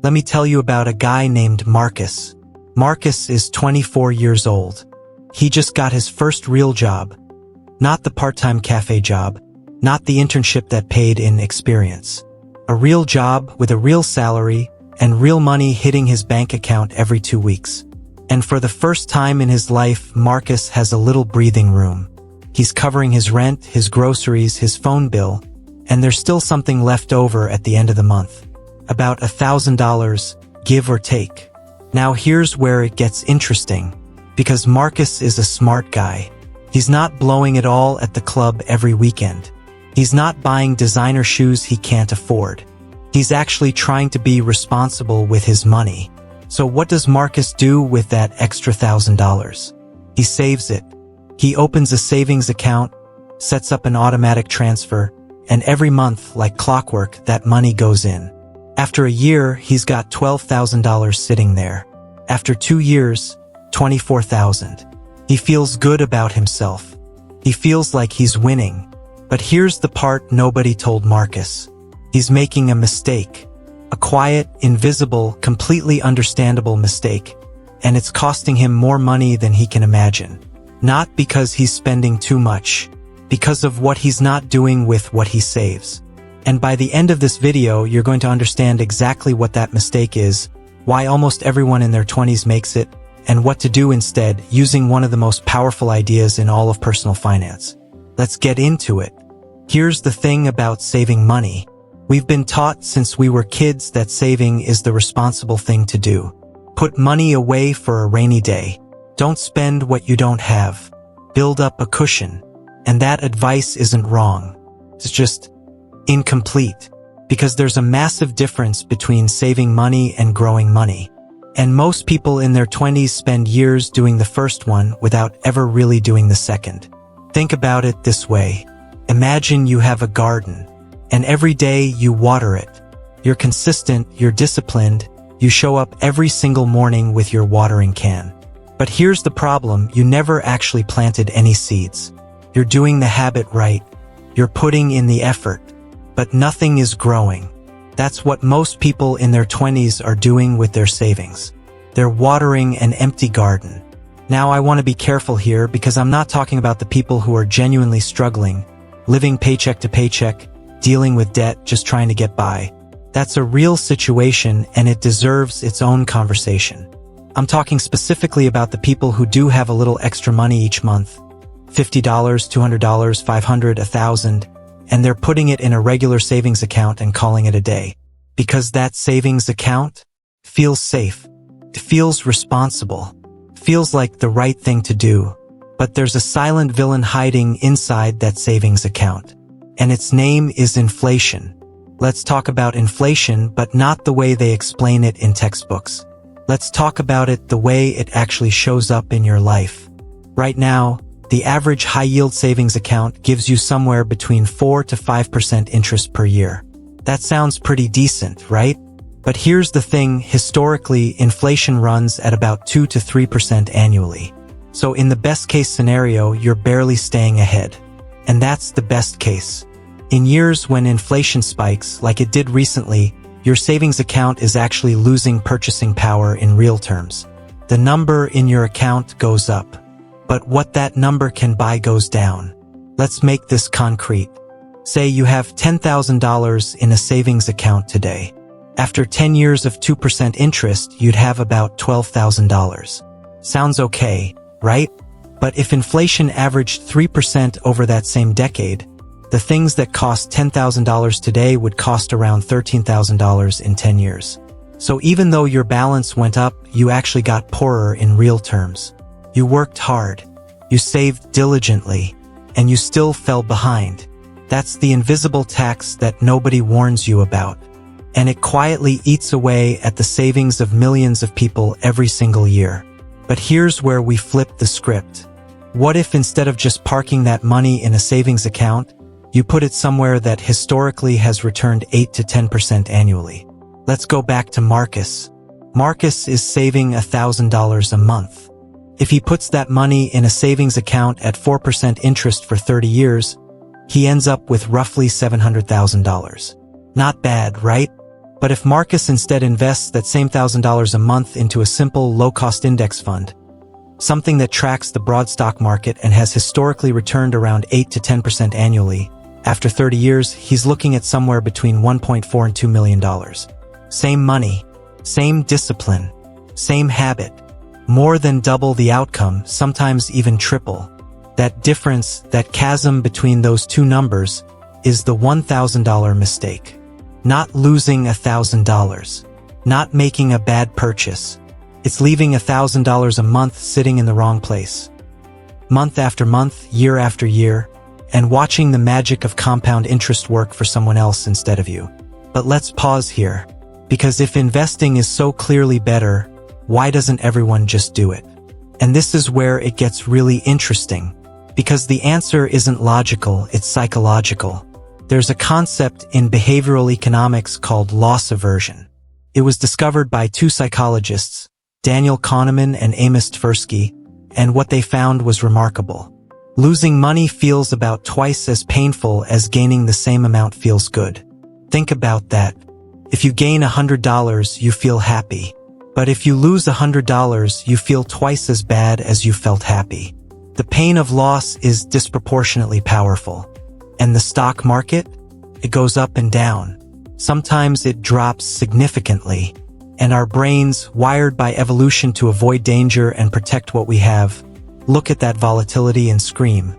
Let me tell you about a guy named Marcus. Marcus is 24 years old. He just got his first real job. Not the part-time cafe job, not the internship that paid in experience. A real job with a real salary and real money hitting his bank account every 2 weeks. And for the first time in his life, Marcus has a little breathing room. He's covering his rent, his groceries, his phone bill, and there's still something left over at the end of the month. About $1,000, give or take. Now here's where it gets interesting, because Marcus is a smart guy. He's not blowing it all at the club every weekend. He's not buying designer shoes he can't afford. He's actually trying to be responsible with his money. So what does Marcus do with that extra $1,000? He saves it. He opens a savings account, sets up an automatic transfer, and every month, like clockwork, that money goes in. After a year, he's got $12,000 sitting there. After 2 years, $24,000. He feels good about himself. He feels like he's winning. But here's the part nobody told Marcus. He's making a mistake. A quiet, invisible, completely understandable mistake. And it's costing him more money than he can imagine. Not because he's spending too much, because of what he's not doing with what he saves. And by the end of this video, you're going to understand exactly what that mistake is, why almost everyone in their 20s makes it, and what to do instead, using one of the most powerful ideas in all of personal finance. Let's get into it. Here's the thing about saving money. We've been taught since we were kids that saving is the responsible thing to do. Put money away for a rainy day. Don't spend what you don't have. Build up a cushion. And that advice isn't wrong. It's just incomplete. Because there's a massive difference between saving money and growing money. And most people in their 20s spend years doing the first one without ever really doing the second. Think about it this way. Imagine you have a garden, and every day you water it. You're consistent, you're disciplined, you show up every single morning with your watering can. But here's the problem, you never actually planted any seeds. You're doing the habit right. You're putting in the effort. But nothing is growing. That's what most people in their 20s are doing with their savings. They're watering an empty garden. Now I want to be careful here because I'm not talking about the people who are genuinely struggling, living paycheck to paycheck, dealing with debt, just trying to get by. That's a real situation and it deserves its own conversation. I'm talking specifically about the people who do have a little extra money each month. $50, $200, $500, $1,000. And they're putting it in a regular savings account and calling it a day. Because that savings account feels safe. It feels responsible. Feels like the right thing to do. But there's a silent villain hiding inside that savings account. And its name is inflation. Let's talk about inflation, but not the way they explain it in textbooks. Let's talk about it the way it actually shows up in your life. Right now, the average high-yield savings account gives you somewhere between 4 to 5% interest per year. That sounds pretty decent, right? But here's the thing, historically, inflation runs at about 2 to 3% annually. So in the best-case scenario, you're barely staying ahead. And that's the best case. In years when inflation spikes, like it did recently, your savings account is actually losing purchasing power in real terms. The number in your account goes up. But what that number can buy goes down. Let's make this concrete. Say you have $10,000 in a savings account today. After 10 years of 2% interest, you'd have about $12,000. Sounds okay, right? But if inflation averaged 3% over that same decade, the things that cost $10,000 today would cost around $13,000 in 10 years. So even though your balance went up, you actually got poorer in real terms. You worked hard, you saved diligently, and you still fell behind. That's the invisible tax that nobody warns you about. And it quietly eats away at the savings of millions of people every single year. But here's where we flip the script. What if instead of just parking that money in a savings account, you put it somewhere that historically has returned 8 to 10% annually? Let's go back to Marcus. Marcus is saving $1,000 a month. If he puts that money in a savings account at 4% interest for 30 years, he ends up with roughly $700,000. Not bad, right? But if Marcus instead invests that same $1,000 a month into a simple, low-cost index fund, something that tracks the broad stock market and has historically returned around 8 to 10% annually, after 30 years, he's looking at somewhere between $1.4 and $2 million. Same money, same discipline, same habit, more than double the outcome, sometimes even triple. That difference, that chasm between those two numbers, is the $1,000 mistake. Not losing $1,000. Not making a bad purchase. It's leaving $1,000 a month sitting in the wrong place. Month after month, year after year, and watching the magic of compound interest work for someone else instead of you. But let's pause here, because if investing is so clearly better, why doesn't everyone just do it? And this is where it gets really interesting, because the answer isn't logical, it's psychological. There's a concept in behavioral economics called loss aversion. It was discovered by two psychologists, Daniel Kahneman and Amos Tversky, and what they found was remarkable. Losing money feels about twice as painful as gaining the same amount feels good. Think about that. If you gain $100, you feel happy. But if you lose $100, you feel twice as bad as you felt happy. The pain of loss is disproportionately powerful. And the stock market? It goes up and down. Sometimes it drops significantly. And our brains, wired by evolution to avoid danger and protect what we have, look at that volatility and scream,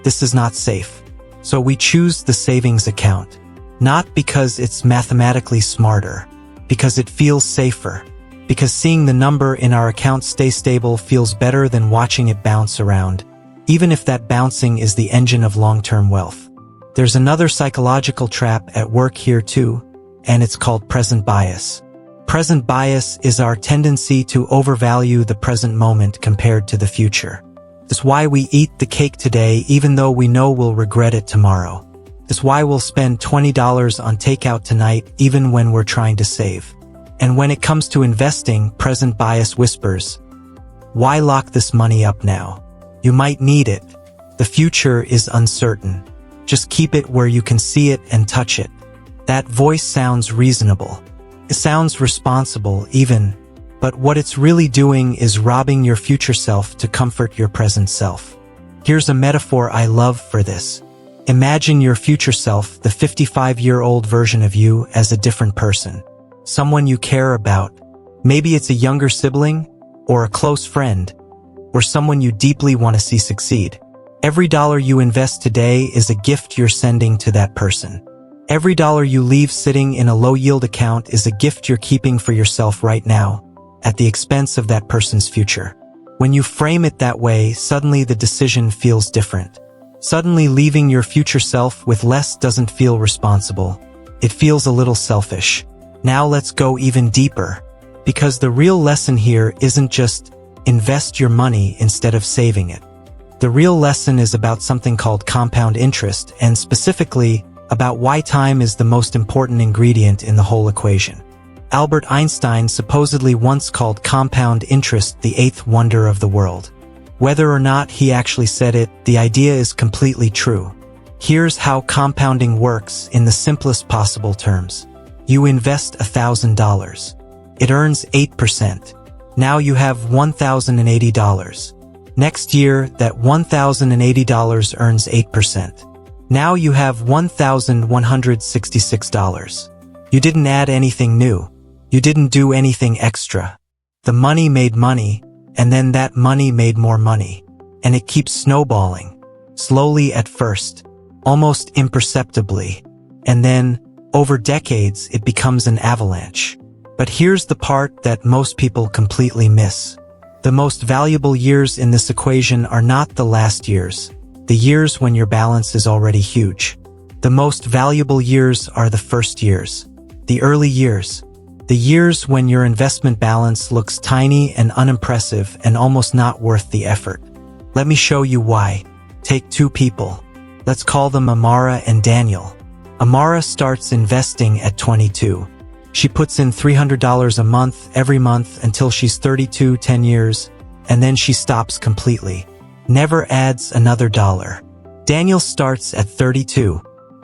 "This is not safe." So we choose the savings account. Not because it's mathematically smarter, because it feels safer. Because seeing the number in our account stay stable feels better than watching it bounce around, even if that bouncing is the engine of long-term wealth. There's another psychological trap at work here too, and it's called present bias. Present bias is our tendency to overvalue the present moment compared to the future. It's why we eat the cake today even though we know we'll regret it tomorrow. It's why we'll spend $20 on takeout tonight even when we're trying to save. And when it comes to investing, present bias whispers, "Why lock this money up now? You might need it. The future is uncertain. Just keep it where you can see it and touch it." That voice sounds reasonable. It sounds responsible even, but what it's really doing is robbing your future self to comfort your present self. Here's a metaphor I love for this. Imagine your future self, the 55-year-old version of you, as a different person. Someone you care about. Maybe it's a younger sibling, or a close friend, or someone you deeply want to see succeed. Every dollar you invest today is a gift you're sending to that person. Every dollar you leave sitting in a low-yield account is a gift you're keeping for yourself right now, at the expense of that person's future. When you frame it that way, suddenly the decision feels different. Suddenly leaving your future self with less doesn't feel responsible. It feels a little selfish. Now let's go even deeper, because the real lesson here isn't just invest your money instead of saving it. The real lesson is about something called compound interest, and specifically about why time is the most important ingredient in the whole equation. Albert Einstein supposedly once called compound interest the eighth wonder of the world. Whether or not he actually said it, the idea is completely true. Here's how compounding works in the simplest possible terms. You invest $1,000. It earns 8%. Now you have $1,080. Next year, that $1,080 earns 8%. Now you have $1,166. You didn't add anything new. You didn't do anything extra. The money made money, and then that money made more money. And it keeps snowballing. Slowly at first, almost imperceptibly. And then, over decades, it becomes an avalanche. But here's the part that most people completely miss. The most valuable years in this equation are not the last years, the years when your balance is already huge. The most valuable years are the first years, the early years, the years when your investment balance looks tiny and unimpressive and almost not worth the effort. Let me show you why. Take two people. Let's call them Amara and Daniel. Amara starts investing at 22. She puts in $300 a month every month until she's 32, 10 years, and then she stops completely. Never adds another dollar. Daniel starts at 32.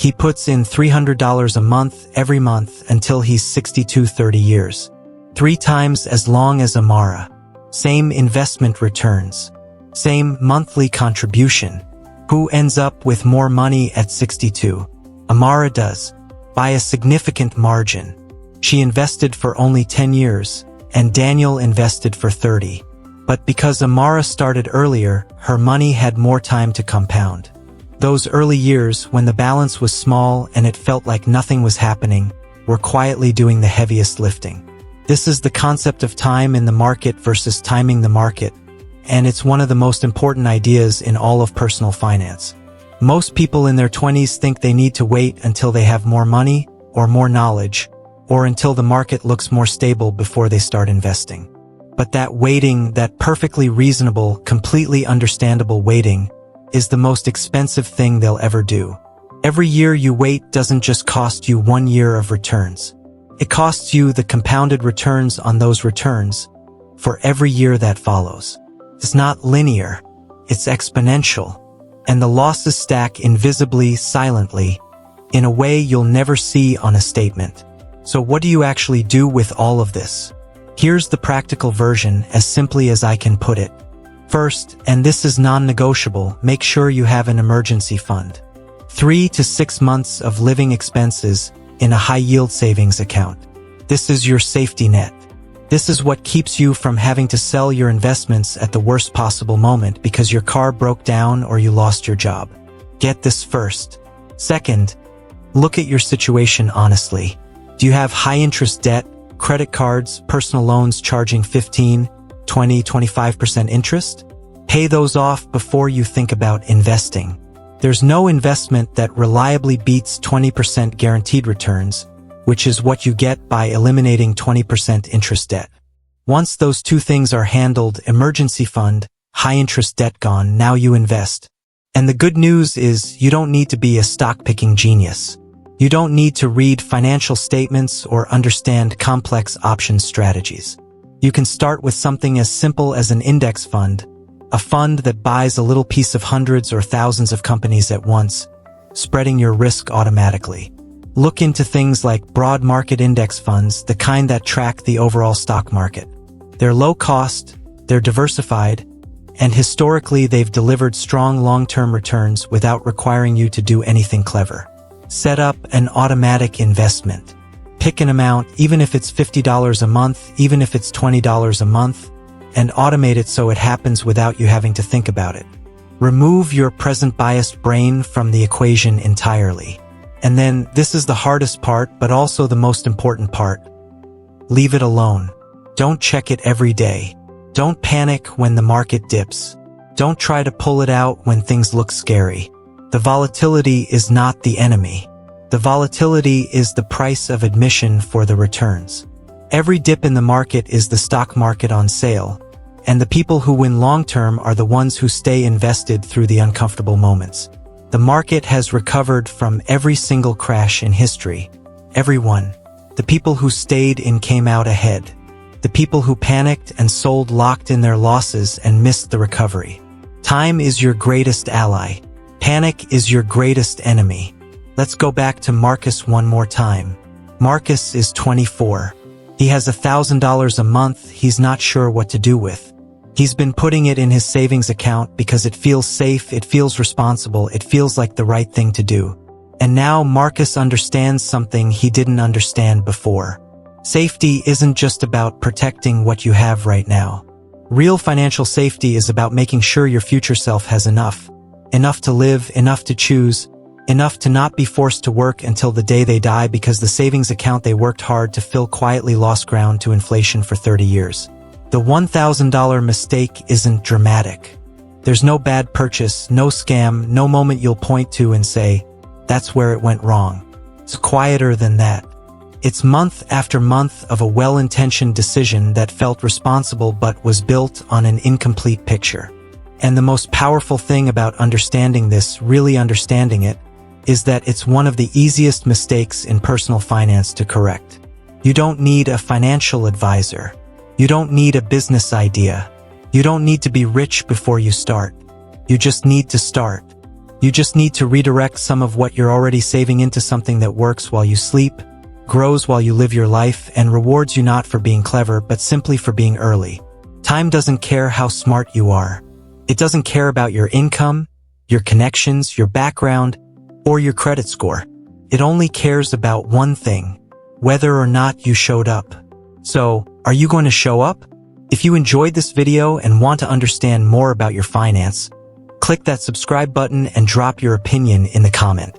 He puts in $300 a month every month until he's 62, 30 years. 3 times as long as Amara. Same investment returns. Same monthly contribution. Who ends up with more money at 62? Amara does. By a significant margin. She invested for only 10 years, and Daniel invested for 30. But because Amara started earlier, her money had more time to compound. Those early years, when the balance was small and it felt like nothing was happening, were quietly doing the heaviest lifting. This is the concept of time in the market versus timing the market, and it's one of the most important ideas in all of personal finance. Most people in their 20s think they need to wait until they have more money, or more knowledge, or until the market looks more stable before they start investing. But that waiting, that perfectly reasonable, completely understandable waiting, is the most expensive thing they'll ever do. Every year you wait doesn't just cost you 1 year of returns. It costs you the compounded returns on those returns for every year that follows. It's not linear, it's exponential, and the losses stack invisibly, silently, in a way you'll never see on a statement. So what do you actually do with all of this? Here's the practical version, as simply as I can put it. First, and this is non-negotiable, make sure you have an emergency fund. 3 to 6 months of living expenses in a high-yield savings account. This is your safety net. This is what keeps you from having to sell your investments at the worst possible moment because your car broke down or you lost your job. Get this first. Second, look at your situation honestly. Do you have high-interest debt, credit cards, personal loans charging 15, 20, 25% interest? Pay those off before you think about investing. There's no investment that reliably beats 20% guaranteed returns, which is what you get by eliminating 20% interest debt. Once those 2 things are handled, emergency fund, high-interest debt gone, now you invest. And the good news is you don't need to be a stock-picking genius. You don't need to read financial statements or understand complex option strategies. You can start with something as simple as an index fund, a fund that buys a little piece of hundreds or thousands of companies at once, spreading your risk automatically. Look into things like broad market index funds, the kind that track the overall stock market. They're low cost, they're diversified, and historically they've delivered strong long-term returns without requiring you to do anything clever. Set up an automatic investment. Pick an amount, even if it's $50 a month, even if it's $20 a month, and automate it so it happens without you having to think about it. Remove your present biased brain from the equation entirely. And then, this is the hardest part, but also the most important part. Leave it alone. Don't check it every day. Don't panic when the market dips. Don't try to pull it out when things look scary. The volatility is not the enemy. The volatility is the price of admission for the returns. Every dip in the market is the stock market on sale, and the people who win long-term are the ones who stay invested through the uncomfortable moments. The market has recovered from every single crash in history. Everyone. The people who stayed in came out ahead. The people who panicked and sold locked in their losses and missed the recovery. Time is your greatest ally. Panic is your greatest enemy. Let's go back to Marcus one more time. Marcus is 24. He has $1,000 a month he's not sure what to do with. He's been putting it in his savings account because it feels safe, it feels responsible, it feels like the right thing to do. And now Marcus understands something he didn't understand before. Safety isn't just about protecting what you have right now. Real financial safety is about making sure your future self has enough. Enough to live, enough to choose, enough to not be forced to work until the day they die because the savings account they worked hard to fill quietly lost ground to inflation for 30 years. The $1,000 mistake isn't dramatic. There's no bad purchase, no scam, no moment you'll point to and say, that's where it went wrong. It's quieter than that. It's month after month of a well-intentioned decision that felt responsible but was built on an incomplete picture. And the most powerful thing about understanding this, really understanding it, is that it's one of the easiest mistakes in personal finance to correct. You don't need a financial advisor. You don't need a business idea. You don't need to be rich before you start. You just need to start. You just need to redirect some of what you're already saving into something that works while you sleep, grows while you live your life, and rewards you not for being clever but simply for being early. Time doesn't care how smart you are. It doesn't care about your income, your connections, your background, or your credit score. It only cares about one thing: whether or not you showed up. So, are you going to show up? If you enjoyed this video and want to understand more about your finance, click that subscribe button and drop your opinion in the comment.